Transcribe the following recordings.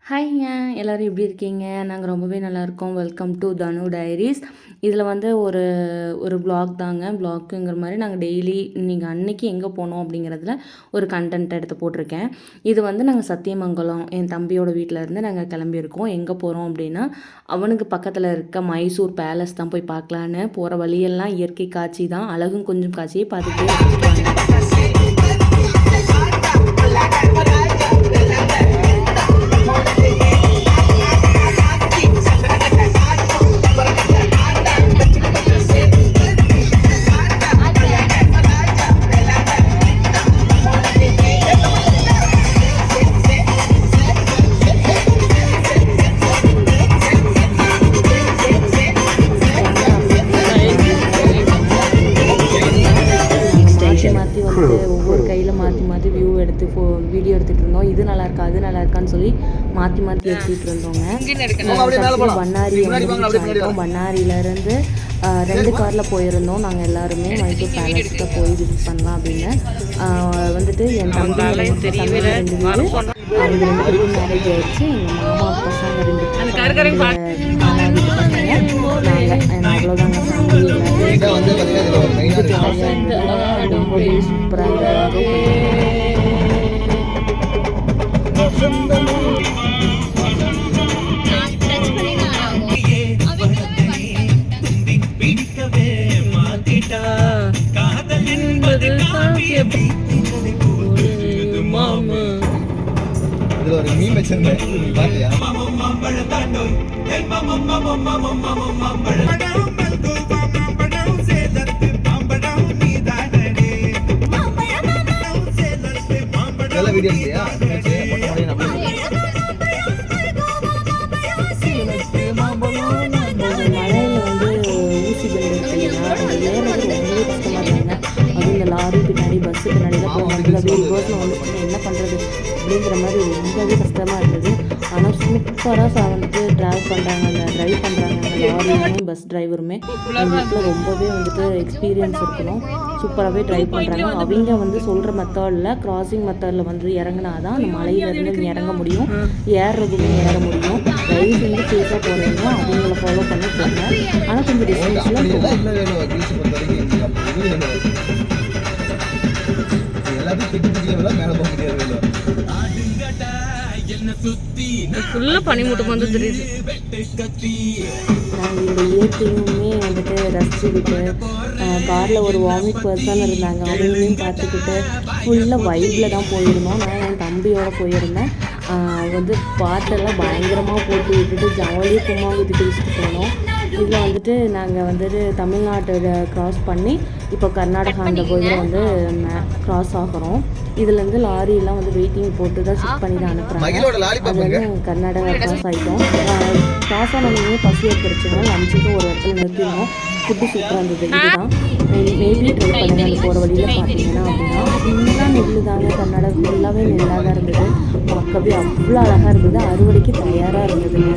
ஹாய்ங்க. எல்லோரும் எப்படி இருக்கீங்க? நாங்கள் ரொம்பவே நல்லாயிருக்கோம். Welcome to Thanu diaries. இதில் வந்து ஒரு ஒரு வ்ளாக் தாங்க. வ்ளாக்குங்கிற மாதிரி நாங்கள் டெய்லி நீங்கள் அன்னைக்கு எங்கே போனோம் அப்படிங்கிறதுல ஒரு கண்டென்ட் எடுத்து போட்டிருக்கேன். இது வந்து நாங்கள் சத்தியமங்கலம் என் தம்பியோட வீட்டிலேருந்து நாங்கள் கிளம்பியிருக்கோம். எங்கே போகிறோம் அப்படின்னா அவனுக்கு பக்கத்தில் இருக்க மைசூர் பேலஸ் தான் போய் பார்க்கலான்னு. போகிற வழியெல்லாம் இயற்கை காட்சி தான். அழகும் கொஞ்சம் காட்சியை பார்த்துட்டே ஒவ்வொரு கையில் மாற்றி மாற்றி வியூ எடுத்து வீடியோ எடுத்துகிட்டு இருந்தோம். இது நல்லா இருக்கா அது நல்லா இருக்கான்னு சொல்லி மாற்றி மாற்றி எடுத்துகிட்டு இருந்தோங்க. பண்ணாரி ஆகிட்டோம். பண்ணாரியிலேருந்து 2 காரில் போயிருந்தோம். நாங்கள் எல்லாருமே மைசூர் பேலஸ்க்கு போய் விசிட் பண்ணலாம் அப்படின்னு வந்துட்டு என் தம்பி 2 வீடு அவங்க 2 பேருக்கும் மேரேஜ் ஆகிடுச்சு. எங்கள் மாமா பசங்க 2 நாங்கள் அவ்வளோதாங்க ஃபேமிலி ரொம்பவே சூப்பராக இதுல ஒரு மீம் வச்சிருந்தேன் பாத்தியா? நல்ல வீடியோ இல்லையா? லாரி பின்னாடி பஸ்ஸு பின்னாடிலாம் போகும்போது ரோட்டில் வந்து என்ன பண்ணுறது அப்படிங்கிற மாதிரி ரொம்பவே கஷ்டமாக இருந்தது. ஆனால் சூப்பராக வந்துட்டு ட்ரைவ் பண்ணுறாங்க அந்த லாரியுமே பஸ் டிரைவருமே வீட்டில் ரொம்பவே வந்துட்டு எக்ஸ்பீரியன்ஸ் இருக்கணும். சூப்பராகவே ட்ரைவ் பண்ணுறாங்க. அவங்க வந்து சொல்கிற மெத்தடில் கிராசிங் மெத்தடில் வந்து இறங்கினா தான் அந்த மலையிலேருந்து இறங்க முடியும், ஏறுறதுமே ஏற முடியும். ட்ரைவ் செஞ்சு சேஃபாக போகிறீங்க அவங்கள ஃபாலோ பண்ணி போங்க. ஆனால் கொஞ்சம் டிஸ்டன்ஸில் பனிமூட்டம் வந்து தெரியுது. நாங்கள் இந்த இயற்கையுமே வந்துட்டு ரசிச்சுக்கிட்டு காரில் ஒரு வாமிட் பர்சன் இருந்தாங்க. அவங்களையும் பார்த்துக்கிட்டு ஃபுல்லாக வைப்பில் தான் போயிருந்தோம். நான் என் தம்பியோட போயிருந்தேன். வந்து பாட்டெல்லாம் பயங்கரமாக போட்டு விட்டுட்டு ஜாலியாக சும்மா ஊற்றிட்டு வச்சுட்டு போனோம். இதில் வந்துட்டு நாங்கள் வந்துட்டு தமிழ்நாட்டோட க்ராஸ் பண்ணி இப்போ கர்நாடகா அந்த கோயிலில் வந்து க்ராஸ் ஆகிறோம். இதுலேருந்து லாரியெல்லாம் வந்து வெயிட்டிங் போட்டு தான் ஷிஃப்ட் பண்ணி தான் அனுப்புகிறாங்க. அது வந்து கர்நாடகா க்ராஸ் ஆகிட்டோம். க்ராஸ் ஆனவங்க பசி எடுத்துருச்சுன்னா லஞ்சுக்கும் ஒரு இடத்துல நிறுத்தினோம். ஃபுட்டு சூப்பராக இருந்தது. இதுதான் மேபி ட்ரை பண்ணுங்கள் அந்த போகிற வழியில் பார்த்தீங்கன்னா அப்படின்னா ஃபுல்லாக நெல்லு தாங்க. கர்நாடகா ஃபுல்லாகவே நெல்லாக தான் இருந்தது. பார்க்கவே அவ்வளோ அழகாக இருந்தது. அறுவடைக்கு தயாராக இருந்ததுங்க.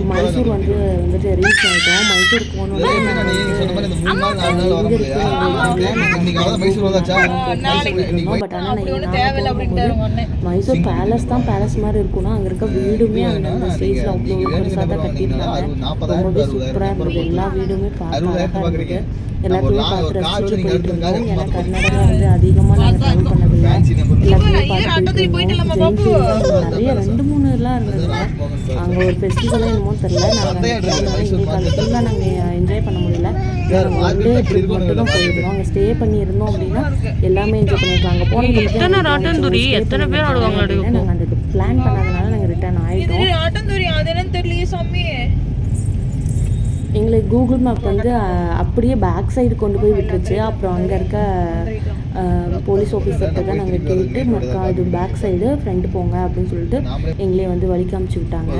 மைசூர் வந்துட்டு ரீச் ஆகிட்டோம். மைசூர் போனோம்னா 3 நாள் 4 நாள் வர முடியலையா? இன்னைக்கு அவ்வளோதான் மைசூர் வந்தாச்சா? பட் ஆனால் போகும்போது மைசூர் பேலஸ் தான் பேலஸ் மாதிரி இருக்கும்னா அங்கே இருக்க வீடுமே அந்த ஸ்டேஜில் அவ்வளோ பெருசாக தான் கட்டியிருந்தாங்க. ரொம்பவே சூப்பராக இருந்தது. எல்லா வீடுமே பார்க்க அழகாக இருந்தது. எல்லாத்தையுமே பார்த்து ரசிச்சுட்டு போயிட்டு இருந்தோம். ஏன்னா கர்நாடகா வந்து அதிகமாக நாங்கள் ட்ராவல் பண்ணதில்லை. எல்லாத்தையுமே பார்த்து போயிட்டு இருந்தோம். நிறைய 2-3 இருந்ததுங்க. அங்கே ஒரு ஃபெஸ்டிவலாக என்னமோ தெரியல. நாங்கள் எங்களுக்கு அது ஃபுல்லாக நாங்கள் என்ஜாய் பண்ண முடியல. நாங்கள் ஒன் டே ட்ரிப் மட்டும் தான் போயிருந்தோம். அங்கே ஸ்டே பண்ணி இருந்தோம் அப்படின்னா எல்லாமே என்ஜாய் பண்ணிருக்கோம். அங்கே போனது நாங்கள் அந்த பிளான் பண்ணாதனால நாங்கள் ரிட்டர்ன் ஆகிட்டோம். எங்களுக்கு கூகுள் மேப் வந்து அப்படியே பேக் சைடு கொண்டு போய் விட்டுருச்சு. அப்புறம் அங்கே இருக்க போலீஸ் ஆஃபீஸர்கிட்ட தான் நாங்கள் கேட்டு மக்கா இது பேக் சைடு ஃப்ரெண்டு போங்க அப்படின்னு சொல்லிட்டு எங்களே வந்து வழி காமிச்சு விட்டாங்க.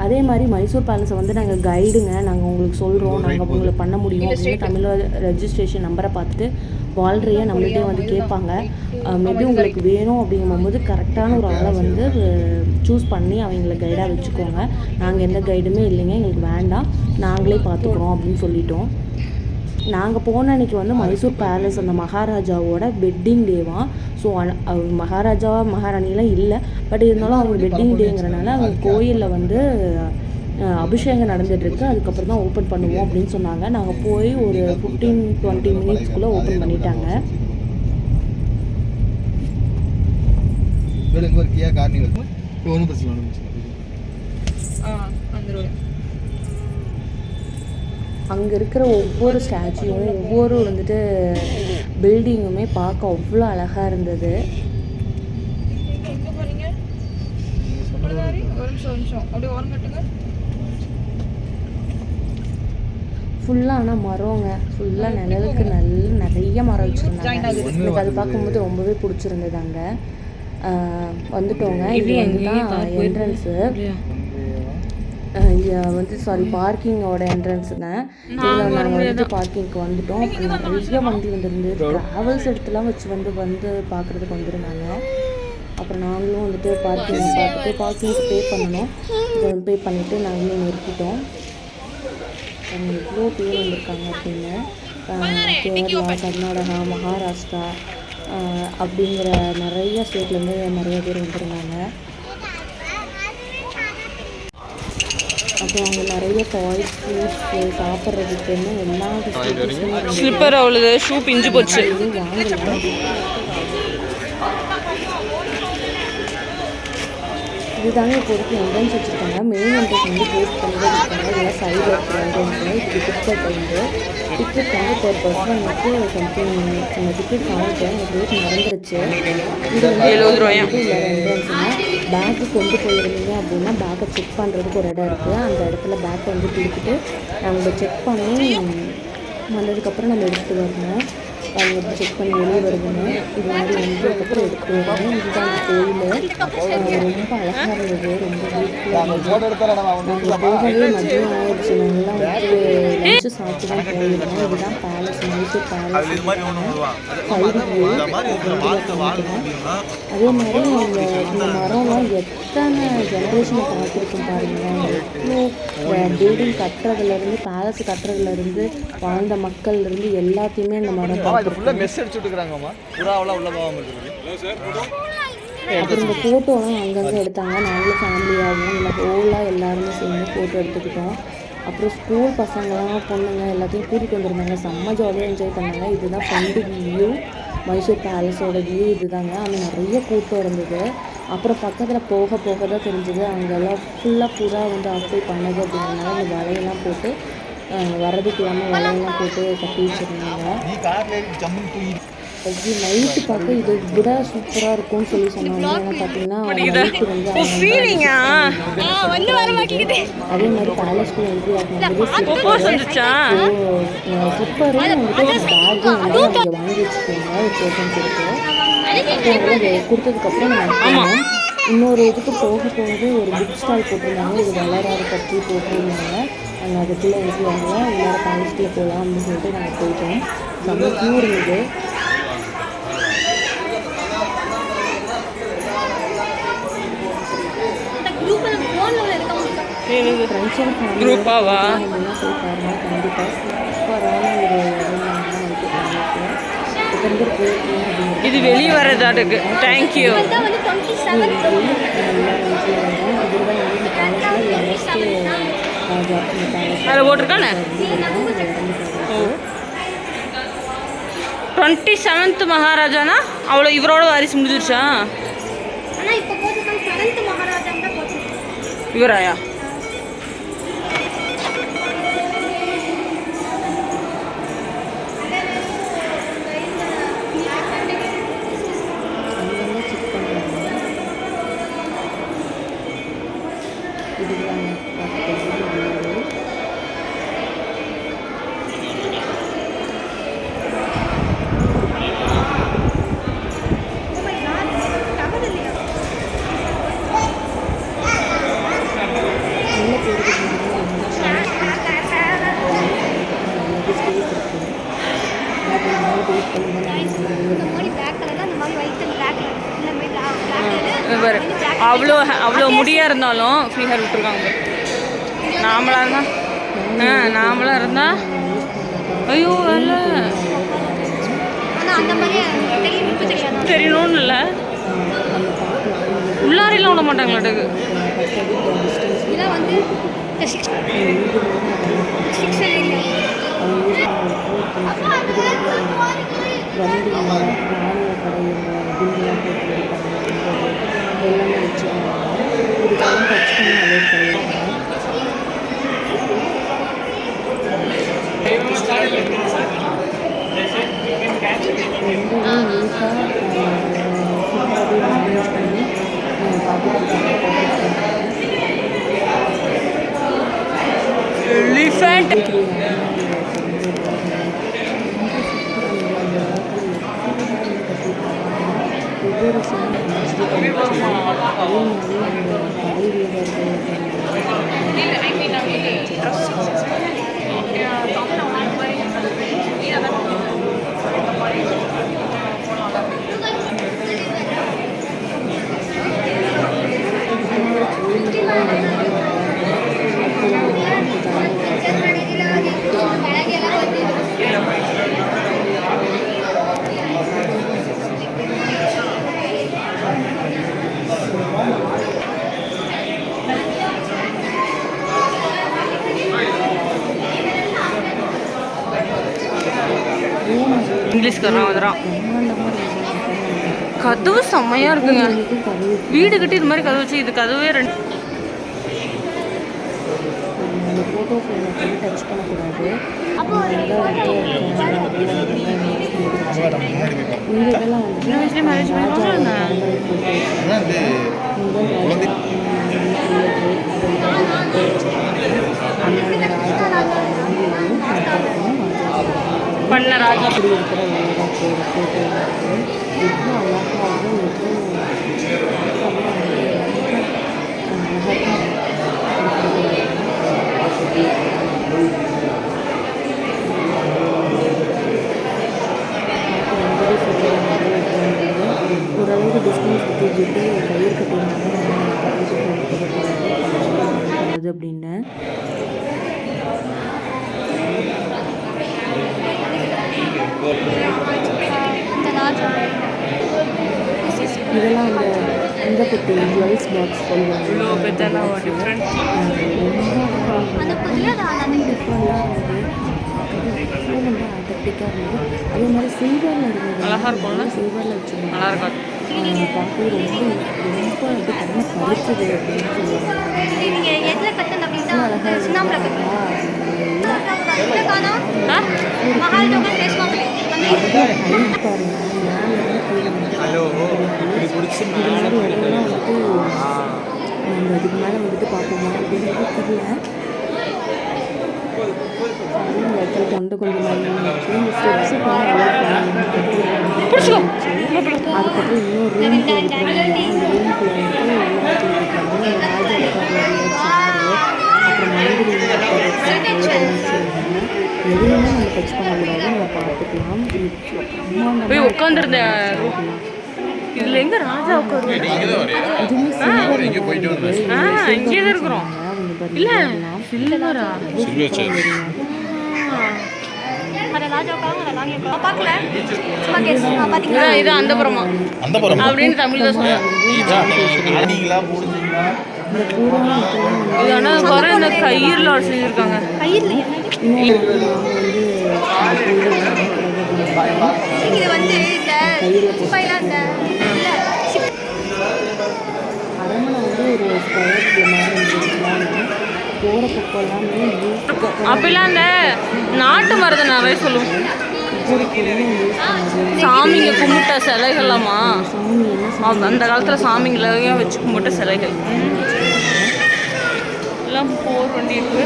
அதே மாதிரி மைசூர் பேலஸை வந்து நாங்கள் கைடுங்க, நாங்கள் உங்களுக்கு சொல்கிறோம், நாங்கள் உங்களுக்கு பண்ண முடியும் அப்படின்னு தமிழ் ரெஜிஸ்ட்ரேஷன் நம்பரை பார்த்துட்டு வால்ட்ரியாக நம்மள்கிட்டே வந்து கேட்பாங்க. மேபி உங்களுக்கு வேணும் அப்படிங்கும்போது கரெக்டான ஒரு ஆளை வந்து சூஸ் பண்ணி அவங்கள கைடாக வச்சுக்கோங்க. நாங்கள் எந்த கைடுமே இல்லைங்க, எங்களுக்கு வேண்டாம், நாங்களே பார்த்துக்குறோம் அப்படின்னு சொல்லிட்டோம். நாங்கள் போன அன்றைக்கி வந்து மைசூர் பேலஸ் அந்த மகாராஜாவோட வெட்டிங் டேவாம். ஸோ மகாராஜா மகாராணிலாம் இல்லை, பட் இருந்தாலும் அவங்க வெட்டிங் டேங்கிறனால அவங்க கோயிலில் வந்து அபிஷேகம் நடந்துகிட்ருக்கு. அதுக்கப்புறம் தான் ஓப்பன் பண்ணுவோம் அப்படின்னு சொன்னாங்க. நாங்கள் போய் ஒரு 15-20 மினிட்ஸ்க்குள்ளே ஓப்பன் பண்ணிட்டாங்க. அங்கே இருக்கிற ஒவ்வொரு ஸ்டாச்சுவும் ஒவ்வொரு வந்துட்டு பில்டிங்குமே பார்க்க அவ்வளோ அழகாக இருந்தது. ஃபுல்லாக ஆனால் மரங்க, ஃபுல்லாக நிழலுக்கு நிறைய மரம் வச்சுருந்தாங்க. எனக்கு அது பார்க்கும்போது ரொம்பவே பிடிச்சிருந்தது. அங்கே வந்துட்டோங்க. இது வந்து தான் என்ட்ரன்ஸு வந்து பார்க்கிங்கோட என்ட்ரன்ஸுங்க. இதில் நாங்கள் வந்துட்டு பார்க்கிங்க்கு வந்துட்டோம். நிறைய வண்டி வந்துருந்து ட்ராவல்ஸ் இடத்துலாம் வச்சு வந்து பார்க்குறதுக்கு வந்துருந்தாங்க. அப்புறம் நாங்களும் வந்துட்டு பார்க்கிங்க்கு பே பண்ணணும். பே பண்ணிவிட்டு நாங்களும் நிறுத்திட்டோம். அவங்க எவ்வளோ பேர் வந்திருக்காங்க அப்படின்னு. கேரளா, கர்நாடகா, மகாராஷ்டிரா அப்படிங்கிற நிறைய ஸ்டேட்லேருந்து நிறைய பேர் வந்துருந்தாங்க. அப்புறம் அவங்க நிறைய டாய்ஸ், ஃப்ரூட்ஸு, சாப்பிட்றதுக்குன்னு எல்லா ஸ்லிப்பர் அவ்வளோ ஷூ பிஞ்சு போச்சு வாங்கலாம். இதுதாங்க இப்போதைக்கு என்ட்ரன்ஸ் வச்சுருக்காங்க. மெயின் என்ட்ரன்ஸ் வந்து போஸ்ட் பண்ணிதான் இருக்காங்க. இதெல்லாம் சைடில் இருக்கிற என்ட்ரன்ஸு. இது டிக்கெட் வந்து டிக்கெட் வந்து பெர் பர்சன் வந்து சம்திங் அந்த டிக்கெட் வாங்கிட்டேன். எனக்கு ரேட் மறந்துருச்சு. இது வந்து 70 ரூபாய் என்ட்ரன்ஸுங்க. பேக்கு கொண்டு போயிருந்தீங்க அப்படின்னா பேக்கை செக் பண்ணுறதுக்கு ஒரு இடம் இருக்குது. அந்த இடத்துல பேக்கை வந்து கொடுத்துட்டு அவங்க செக் பண்ணி வந்ததுக்கப்புறம் நம்ம எடுத்துகிட்டு வரணும். அவங்க எப்படி செக் பண்ணி வெளியே வருதுன்னு இது மாதிரி வந்ததுக்கப்புறம் எடுத்துகிட்டு வரணும். இதுதான் அந்த கோயில். ரொம்ப அழகாக இருந்தது, ரொம்ப பியூட்டிஃபுல்லாக. நாங்கள் போகவே மதியம் ஆயிடுச்சு. நாங்கள்லாம் வந்து லஞ்சு சாப்பிட்டு தான் போயிருந்தோம். இதுதான் palace, Mysore palace. Side view அதே மாதிரி இந்த மரம்லாம் எத்தனை ஜென்ரேஷனை பார்த்துருக்கோம் பாருங்கள். எவ்வளோ பில்டிங் கட்டுறதுலேருந்து பேலஸ் கட்டுறதுலேருந்து வாழ்ந்த மக்கள்லேருந்து எல்லாத்தையுமே இந்த மரம் பார்த்துருக்கோம். அப்புறம் இந்த ஃபோட்டோலாம் அங்கங்கே எடுத்தாங்க. நாங்களும் ஃபேமிலியாகவும் இல்லை ஹோலாக எல்லாருமே சேர்ந்து ஃபோட்டோ எடுத்துக்கிட்டோம். அப்புறம் ஸ்கூல் பசங்களாம் பொண்ணுங்க எல்லாத்தையும் கூட்டிகிட்டு வந்திருந்தாங்க. செம்ம ஜாலியாக என்ஜாய் பண்ணாங்க. இதுதான் ஃப்ரண்ட் வியூ, மைசூர் பேலஸோட வியூ இதுதாங்க. அங்கே நிறைய கூட்டம் இருந்தது. அப்புறம் பக்கத்தில் போக தான் தெரிஞ்சது அங்கெல்லாம் ஃபுல்லாக புறா வந்து ஆக்குபை பண்ணது அப்படிங்கிறதுனால இந்த வலையெல்லாம் போட்டு வரதுக்கு இல்லாமல் வலையெல்லாம் போட்டு கட்டி வச்சுருந்தாங்க. நைட்டு பார்க்க இது விட சூப்பராக இருக்கும்னு சொன்னாங்க. ஏன்னா பார்த்தீங்கன்னா நைட்டு வந்து அதே மாதிரி பேலஸ்க்கு என்ட்ரி ஆகும்போது ஸ்லிப்பரும் வந்துட்டு பேக்கும் வந்து இங்கே வாங்கி வச்சுக்கோங்க. ஒரு டோக்கன்ஸ் இருக்குது. அப்புறம் கொடுத்ததுக்கப்புறம் நம்ம இன்னொரு இதுக்கு போகும்போது ஒரு புக் ஸ்டால் போட்டிருந்தாங்க. இது வளராறு பற்றி போட்டிருந்தாங்க. நாங்கள் அதுக்குள்ளே என்ட்ரி வாங்கல, எல்லாரும் பேலஸ்க்குள்ளே போகலாம் அப்படின்னு சொல்லிட்டு நாங்கள் போயிட்டோம். செம்ம க்யூ இருந்தது. என்னது ஃப்ரெண்ட்ஸ் அண்ட் ஃபேமிலி குரூப்பாவா? போய் பாருங்கள். கண்டிப்பாக சூப்பரான ஒரு இடம்லாம் வந்து பண்ணியிருக்கேன். எத்தனை பேர் போயிருக்கீங்க அப்படிங்கிறது இது வெளியே வர்றதாட்டுக்கு. தேங்க்யூ. இதுதான் வந்து இந்த பேலஸில் லாஸ்ட்டு ராஜா இந்த பேலஸ் அதில் போட்டிருக்கானே 27th மகாராஜானா அவ்வளோ இவரோட வாரிசு முடிஞ்சிருச்சா? இவராயா? அங்கெல்லாம் செக் பண்ணுறாங்க. இதுதான் அவ்வளோ அவ்வளோ முடியாக இருந்தாலும் ஃப்ரீ ஹேர் விட்டுருக்காங்க. நாமளாக இருந்தால் ஐயோ இல்லை தெரியணும்னு இல்லை, உள்ளாரையெல்லாம் விட மாட்டாங்களாட்டுக்கு. வண்டி ராணுவ படையில பில்லுலாம் போட்டு எல்லாமே வச்சுருந்தாங்க. இதுக்கெல்லாம் டச் பண்ணி அலோட் பண்ணியிருக்காங்க. ரொம்பவே நீட்டாக சூப்பராகவே மேனேஜ் பண்ணி எலிஃபண்ட் ஒவ்வொரு சீனும் அதே மாதிரி அந்த படை இங்கிலீஷ்காரன் வந்துடும். கதவு செம்மையாக இருக்குங்க. வீடு கட்டி இது மாதிரி கதவு வச்சு இது கதவே ரெண்டு. அந்த ஃபோட்டோ ஃப்ரேமை வந்து டச் பண்ணக்கூடாது. இந்த இதெல்லாம் வந்து மேரேஜ் பண்ணுவாங்க. பண்ண ராஜா அப்படி இருக்கிற ஃபோட்டோ எவ்வளோ அழகாகவும் ஓரளவுக்கு டிஸ்டன்ஸ் விட்டு கயிறு கட்டியிருந்தாங்க அப்படின்னு. இதெல்லாம் இந்த குட்டி ஜுவல்ஸ் பாக்ஸ் சொல்லுவாங்க. டிஃப்ரெண்டாக ஆத்தட்டிக்காக இருந்தது. அதே மாதிரி சில்வரில் இருந்தது. அழகாக இருக்கும்ல, சில்வரில் வச்சுருந்தாங்க. நல்லா இருக்கும். பார்க்கவே ரொம்ப ரொம்ப இது கண்ணை பறிச்சது அப்படின்னு சொல்லுவாங்க. நம்ம இதுக்கு மேலே வந்துட்டு பார்ப்போமா அப்படிங்கிறது தெரியல. தொண்டை கொஞ்சம் ஸ்டெப்ஸு அதுக்கப்புறம் இன்னொரு ரூமுக்கு எடுத்துருவாங்க. அந்த ரூமுக்குள்ள வந்துட்டு அப்புறம் மந்திரி எதுவுமே நம்ம டச் பண்ணக்கூடாது. நம்ம பார்த்துக்கலாம். போய் உட்காந்துருந்தேன். இதில் எங்கே ராஜா உட்காந்து இதுவுமே இங்கே தான் இருக்கிறோம். அவங்க பாருங்க இல்ல இதெல்லாம். சில்வரா சில்வர் சேர். இது அந்த புறமா அந்த படம் அப்படின்னு தமிழ் தான் சொல்லுவாங்க. அடிங்களா போடுங்களா? இந்த பூராலாம் இப்போலாம் வந்து இது ஆனால் பாரு இந்த கயிறுல செஞ்சுருக்காங்க. இன்னொன்று வந்து நாங்கள் வந்து அரண்மனை வந்து ஒரு ஸ்கொயர் மாதிரி இருந்துச்சுன்னா போகிற பக்கம் எல்லாமே அப்படிலாம் அந்த நாட்டு மருந்தை நிறைய சொல்லுவோம். ஒவ்வொரு பொருளும் யூஸ் பண்ணது. சாமிங்க கும்பிட்ட சிலைகள்லாமா சாமி என்ன அந்த காலத்தில் சாமிங்களையும் வச்சு கும்பிட்ட சிலைகள் எல்லாம் போர் வண்டி இருக்கு.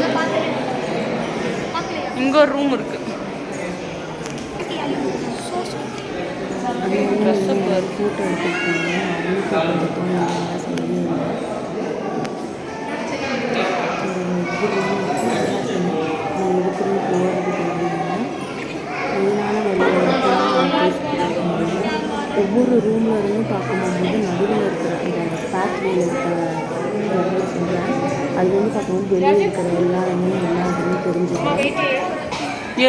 இங்க ஒரு ரூம் இருக்கு. ஃபோட்டோ எடுத்துருக்காங்க. அவங்களுக்கு கொஞ்சம் சொல்லியிருந்தேன். நான் இதுக்குன்னு போகிறதுக்கு வந்திருந்தேன். மெயினான ஒவ்வொரு ரூமில் இருந்தும் பார்க்கும்போது நடுவில் இருக்கிற இந்த பேத்வேல இருக்கிற இடத்துல சொல்கிறேன். அது வந்து பார்க்கும்போது வெளியே இருக்கிற எல்லா இதுவும் தெரிஞ்சுக்கணும்.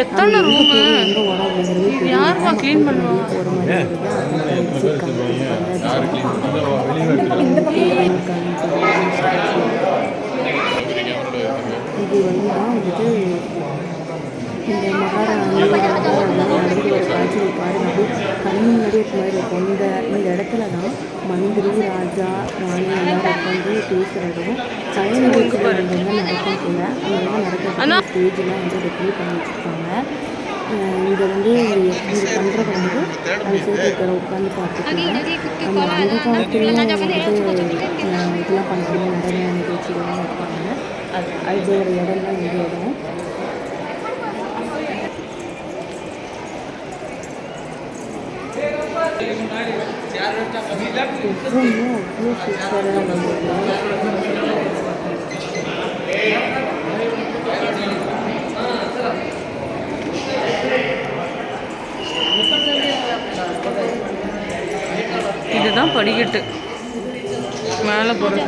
எத்தனை ரூமு எங்கே உரம் வந்துருது யாருமா க்ளீன் பண்ணுவாங்க? போகிற மாதிரி இது வந்து தான் வந்துட்டு இந்த மகாராணி நடந்து ஒரு காட்சியை பாருங்க. கண்ணு முன்னாடி இருக்க மாதிரி இருக்கும். இந்த இடத்துல தான் மந்திரி ராஜா ராணி எல்லாம் உட்காந்து பேசுகிறதும் கலை நிகழ்ச்சிகள் வந்து நடக்கும் போல அங்கே நடக்கிற ஸ்டேஜெலாம் வந்து ரெடி பண்ணி வச்சுருக்காங்க. இதை வந்து இது பண்ணுறது வந்து அது சேர்த்து உட்காந்து பார்த்துக்கலாம். நம்ம அந்த காலத்துலேயும் வந்துட்டு இதெல்லாம் பண்ணுறாங்க. நிறைய நிகழ்ச்சிகள்லாம் வைப்பாங்க. அது ஒரு இடம் தான் இந்த இடம். ஒவ்வொன்றும் அவ்வளோ சூப்பராக இருந்தது. இதுதான் படிக்கட்டு மேலே போகிறது.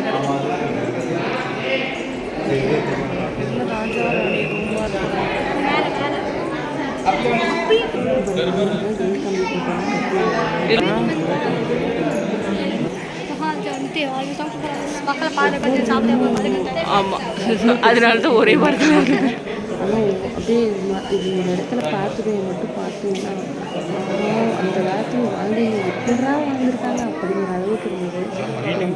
ஆமாம், அதனால தான் ஒரே வாரத்தில் இருக்குது. ஆனால் அப்படியே இது ஒரு இடத்துல பார்த்துட்டு மட்டும் பார்த்தீங்கன்னா அந்த காலத்தில் வாழ்ந்தவங்க எப்படா வாழ்ந்துருக்காங்க அப்படிங்கிற அளவுக்கு இருந்தது.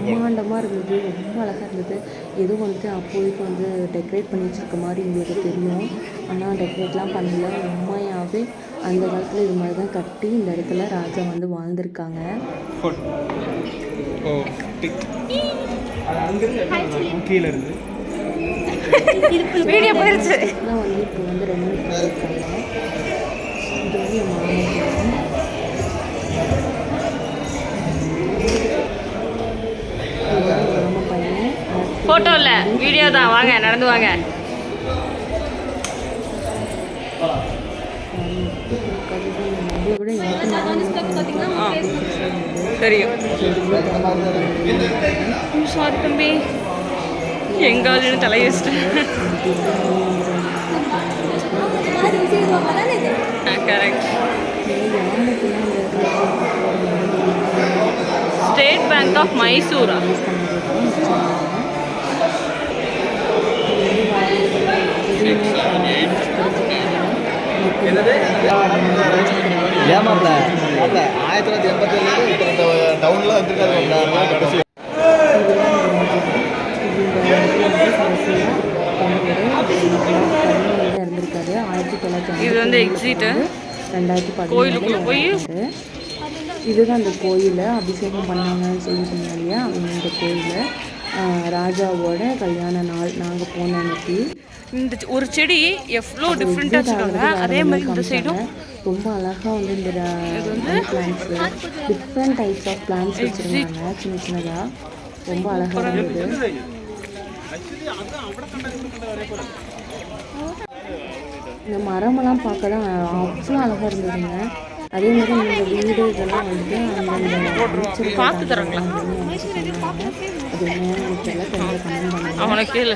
பிரம்மாண்டமாக இருந்தது. ரொம்ப அழகாக இருந்தது. எதுவும் வந்துட்டு அப்போதைக்கு வந்து டெக்கரேட் பண்ணி வச்சுருக்க மாதிரி எங்களுக்கு தெரியும். ஆனால் டெக்கரேட்லாம் பண்ணல. உண்மையாகவே அந்த காலத்தில் இது மாதிரி தான் கட்டி இந்த இடத்துல ராஜா வந்து வாழ்ந்திருக்காங்க. கீழே இருந்து வீடியோ போயிருச்சு. இதெல்லாம் வந்து இப்போ வந்து ரெண்டு பண்ணியிருக்காங்க. இது வந்து என் மாமா பையன். ஃபோட்டோ இல்லை, வீடியோ தான். வாங்க, நடந்து வாங்க. நம்மளை விட எனக்கு தெரியும். சாரி தம்பி, எங்காவது தலை வச்சுட்டேன். கரெக்ட். ஸ்டேட் பேங்க் ஆஃப் மைசூரா? ஏமாப்ல 1987 டவுன்ல வந்துருக்காரு. இருந்திருக்காரு. 1900 இது வந்து எக்ஸிட்டு 2017 போய் இதுதான் அந்த கோயில் அபிஷேகம் பண்ணாங்கன்னு சொல்லி சொன்னாங்க. அவங்க இந்த கோயில் ராஜாவோட கல்யாண நாள் நாங்கள் போன அன்னைக்கு. இந்த ஒரு செடி எவ்வளோ டிஃப்ரெண்ட்டாக வச்சுருக்காங்க. அதே மாதிரி இந்த சைடும் ரொம்ப அழகாக வந்து இந்த plants different types of plants வச்சுருந்தாங்க. சின்ன சின்னதாக ரொம்ப அழகாக இருந்தது. இந்த மரமெல்லாம் பார்க்க தான் அவ்வளோ அழகாக இருந்ததுங்க. அதே மாதிரி இந்த வீடு இதெல்லாம் வந்துட்டு அந்தந்த பார்த்து தராங்களா சொன்னாங்க. அது என்னன்னு எனக்கு தெரியல, கொஞ்சம் கமெண்ட் பண்ணுங்க. அவனை கேளு.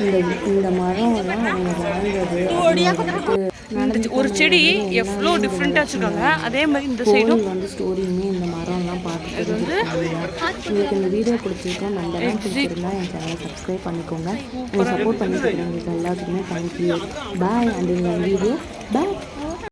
இந்த மரம் எல்லாம் அவங்க வாழ்ந்தது ஒரு செடி எவ்வளோ டிஃப்ரெண்ட்டாக வச்சுருக்காங்க. அதே மாதிரி இந்த சைடும் வந்து ஸ்டோரியுமே இந்த மரம்லாம் பார்த்து உங்களுக்கு இந்த வீடியோ பிடிச்சிருக்கோம். நம்பலாம் பிடிச்சிருந்தா என் சேனலை சப்ஸ்கிரைப் பண்ணிக்கோங்க. நீங்கள் சப்போர்ட் பண்ணிட்டு இருக்கிறவங்களுக்கு எல்லாத்துக்குமே தேங்க்யூ. பாய். அண்ட் இந்த வீடியோ பாய்.